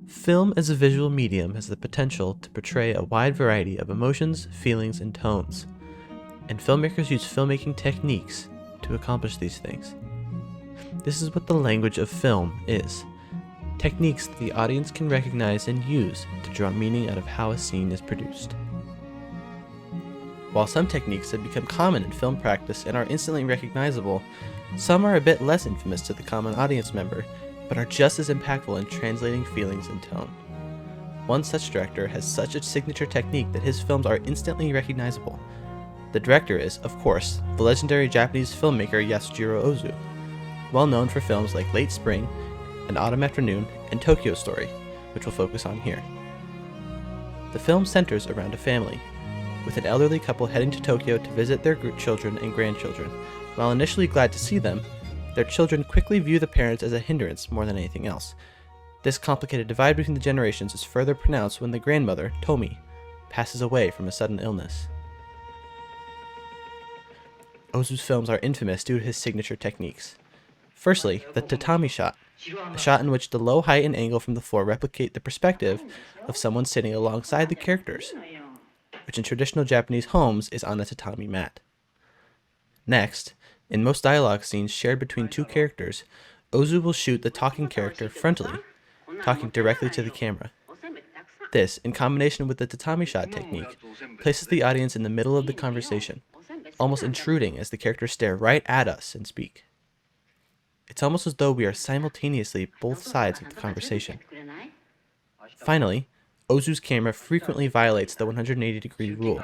Film as a visual medium has the potential to portray a wide variety of emotions, feelings, and tones, and filmmakers use filmmaking techniques to accomplish these things. This is what the language of film is. Techniques that the audience can recognize and use to draw meaning out of how a scene is produced. While some techniques have become common in film practice and are instantly recognizable, some are a bit less infamous to the common audience member, but are just as impactful in translating feelings and tone. One such director has such a signature technique that his films are instantly recognizable. The director is, of course, the legendary Japanese filmmaker Yasujiro Ozu, well known for films like Late Spring, An Autumn Afternoon, and Tokyo Story, which we'll focus on here. The film centers around a family, with an elderly couple heading to Tokyo to visit their children and grandchildren. While initially glad to see them, their children quickly view the parents as a hindrance more than anything else. This complicated divide between the generations is further pronounced when the grandmother, Tomi, passes away from a sudden illness. Ozu's films are infamous due to his signature techniques. Firstly, the tatami shot, a shot in which the low height and angle from the floor replicate the perspective of someone sitting alongside the characters, which in traditional Japanese homes is on a tatami mat. Next, in most dialogue scenes shared between two characters, Ozu will shoot the talking character frontally, talking directly to the camera. This, in combination with the tatami shot technique, places the audience in the middle of the conversation, almost intruding as the characters stare right at us and speak. It's almost as though we are simultaneously both sides of the conversation. Finally, Ozu's camera frequently violates the 180-degree rule,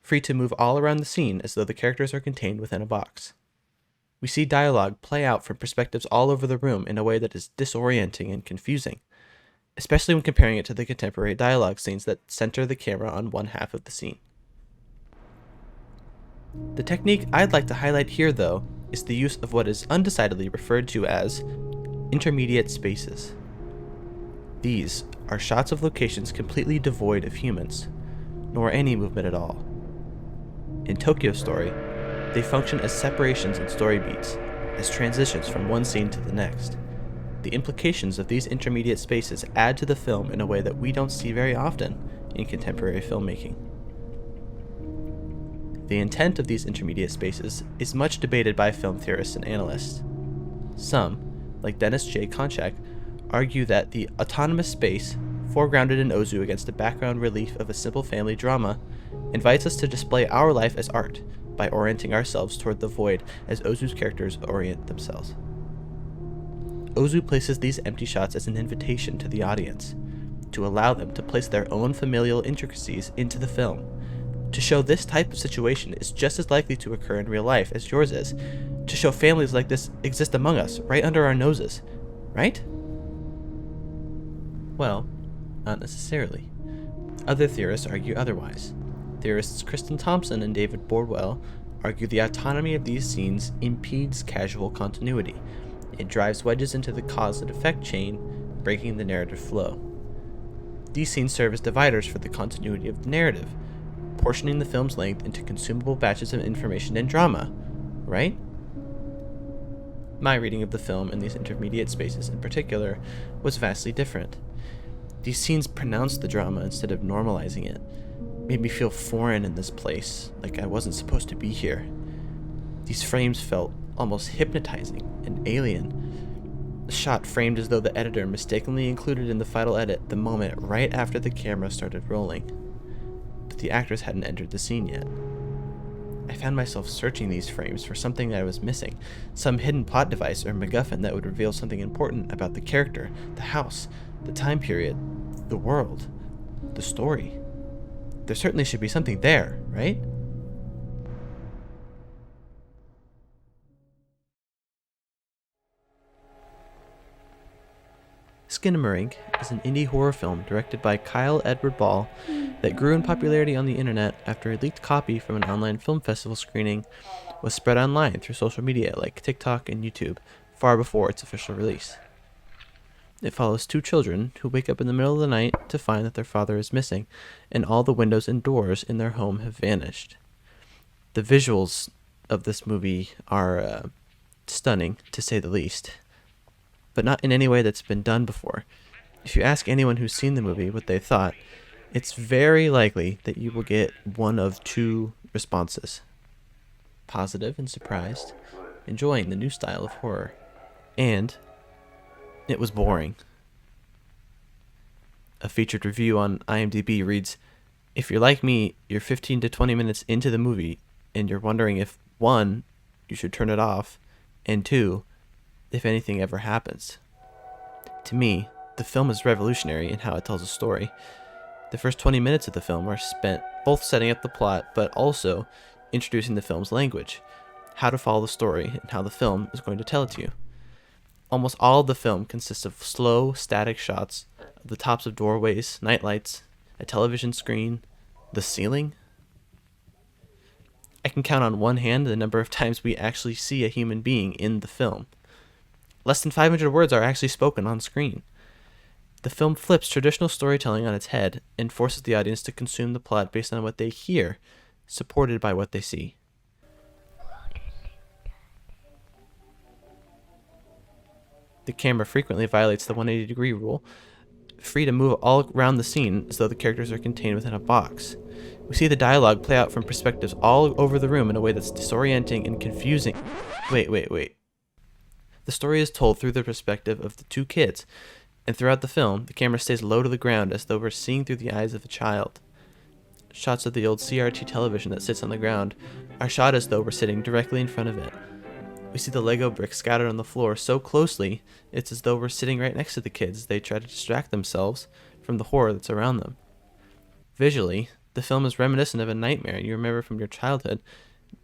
free to move all around the scene as though the characters are contained within a box. We see dialogue play out from perspectives all over the room in a way that is disorienting and confusing, especially when comparing it to the contemporary dialogue scenes that center the camera on one half of the scene. The technique I'd like to highlight here, though, is the use of what is undecidedly referred to as intermediate spaces. These are shots of locations completely devoid of humans, nor any movement at all. In Tokyo Story, they function as separations in story beats, as transitions from one scene to the next. The implications of these intermediate spaces add to the film in a way that we don't see very often in contemporary filmmaking. The intent of these intermediate spaces is much debated by film theorists and analysts. Some, like Dennis J. Konchak, argue that the autonomous space, foregrounded in Ozu against a background relief of a simple family drama, invites us to display our life as art by orienting ourselves toward the void as Ozu's characters orient themselves. Ozu places these empty shots as an invitation to the audience, to allow them to place their own familial intricacies into the film, to show this type of situation is just as likely to occur in real life as yours is, to show families like this exist among us, right under our noses, right? Well, not necessarily. Other theorists argue otherwise. Theorists Kristen Thompson and David Bordwell argue the autonomy of these scenes impedes casual continuity. It drives wedges into the cause and effect chain, breaking the narrative flow. These scenes serve as dividers for the continuity of the narrative, portioning the film's length into consumable batches of information and drama, right? My reading of the film in these intermediate spaces in particular was vastly different. These scenes pronounced the drama instead of normalizing it, made me feel foreign in this place, like I wasn't supposed to be here. These frames felt almost hypnotizing and alien. The shot framed as though the editor mistakenly included in the final edit the moment right after the camera started rolling. But the actors hadn't entered the scene yet. I found myself searching these frames for something that I was missing, some hidden plot device or MacGuffin that would reveal something important about the character, the house, the time period, the world, the story. There certainly should be something there, right? Skinamarink is an indie horror film directed by Kyle Edward Ball that grew in popularity on the internet after a leaked copy from an online film festival screening was spread online through social media like TikTok and YouTube far before its official release. It follows two children who wake up in the middle of the night to find that their father is missing and all the windows and doors in their home have vanished. The visuals of this movie are stunning, to say the least, but not in any way that's been done before. If you ask anyone who's seen the movie what they thought, it's very likely that you will get one of two responses: positive and surprised, enjoying the new style of horror, and it was boring. A featured review on IMDb reads, "If you're like me, you're 15 to 20 minutes into the movie and you're wondering if, one, you should turn it off, and two, if anything ever happens." To me, the film is revolutionary in how it tells a story. The first 20 minutes of the film are spent both setting up the plot, but also introducing the film's language, how to follow the story, and how the film is going to tell it to you. Almost all of the film consists of slow, static shots of the tops of doorways, nightlights, a television screen, the ceiling. I can count on one hand the number of times we actually see a human being in the film. Less than 500 words are actually spoken on screen. The film flips traditional storytelling on its head and forces the audience to consume the plot based on what they hear, supported by what they see. The camera frequently violates the 180-degree rule, free to move all around the scene as though the characters are contained within a box. We see the dialogue play out from perspectives all over the room in a way that's disorienting and confusing. Wait. The story is told through the perspective of the two kids, and throughout the film, the camera stays low to the ground as though we're seeing through the eyes of a child. Shots of the old CRT television that sits on the ground are shot as though we're sitting directly in front of it. We see the Lego bricks scattered on the floor so closely, it's as though we're sitting right next to the kids as they try to distract themselves from the horror that's around them. Visually, the film is reminiscent of a nightmare you remember from your childhood,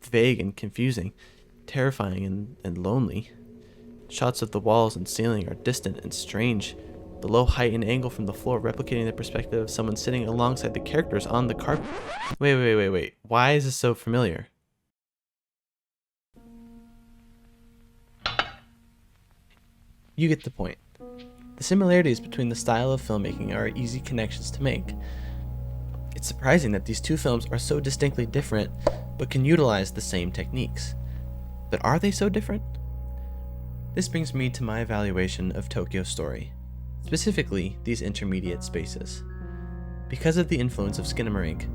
vague and confusing, terrifying and lonely. Shots of the walls and ceiling are distant and strange, the low height and angle from the floor replicating the perspective of someone sitting alongside the characters on the carpet. Wait. Why is this so familiar? You get the point. The similarities between the style of filmmaking are easy connections to make. It's surprising that these two films are so distinctly different, but can utilize the same techniques. But are they so different? This brings me to my evaluation of Tokyo Story, specifically these intermediate spaces. Because of the influence of Skinamarink,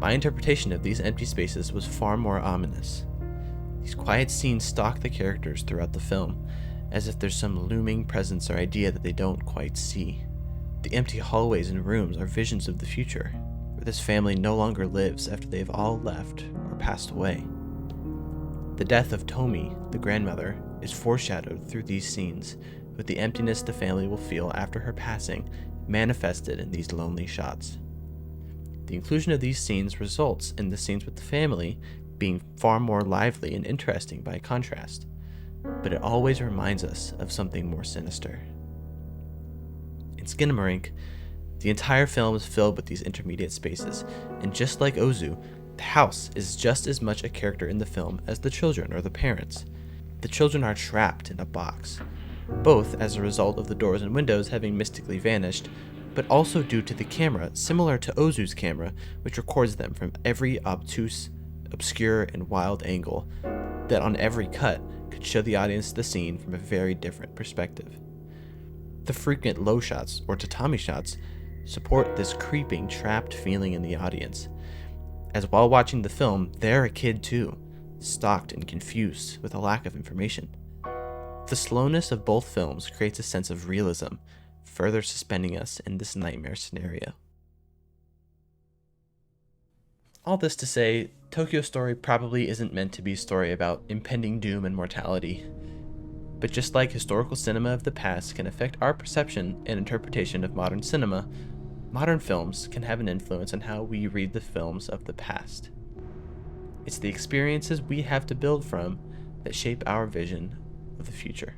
my interpretation of these empty spaces was far more ominous. These quiet scenes stalk the characters throughout the film, as if there's some looming presence or idea that they don't quite see. The empty hallways and rooms are visions of the future, where this family no longer lives after they've all left or passed away. The death of Tomi, the grandmother, is foreshadowed through these scenes, with the emptiness the family will feel after her passing manifested in these lonely shots. The inclusion of these scenes results in the scenes with the family being far more lively and interesting by contrast, but it always reminds us of something more sinister. In Skinamarink, the entire film is filled with these intermediate spaces, and just like Ozu, the house is just as much a character in the film as the children or the parents. The children are trapped in a box, both as a result of the doors and windows having mystically vanished, but also due to the camera similar to Ozu's camera, which records them from every obtuse, obscure, and wild angle that on every cut could show the audience the scene from a very different perspective. The frequent low shots, or tatami shots, support this creeping, trapped feeling in the audience, as while watching the film, they're a kid too, stalked and confused with a lack of information. The slowness of both films creates a sense of realism, further suspending us in this nightmare scenario. All this to say, Tokyo Story probably isn't meant to be a story about impending doom and mortality. But just like historical cinema of the past can affect our perception and interpretation of modern cinema, modern films can have an influence on how we read the films of the past. It's the experiences we have to build from that shape our vision of the future.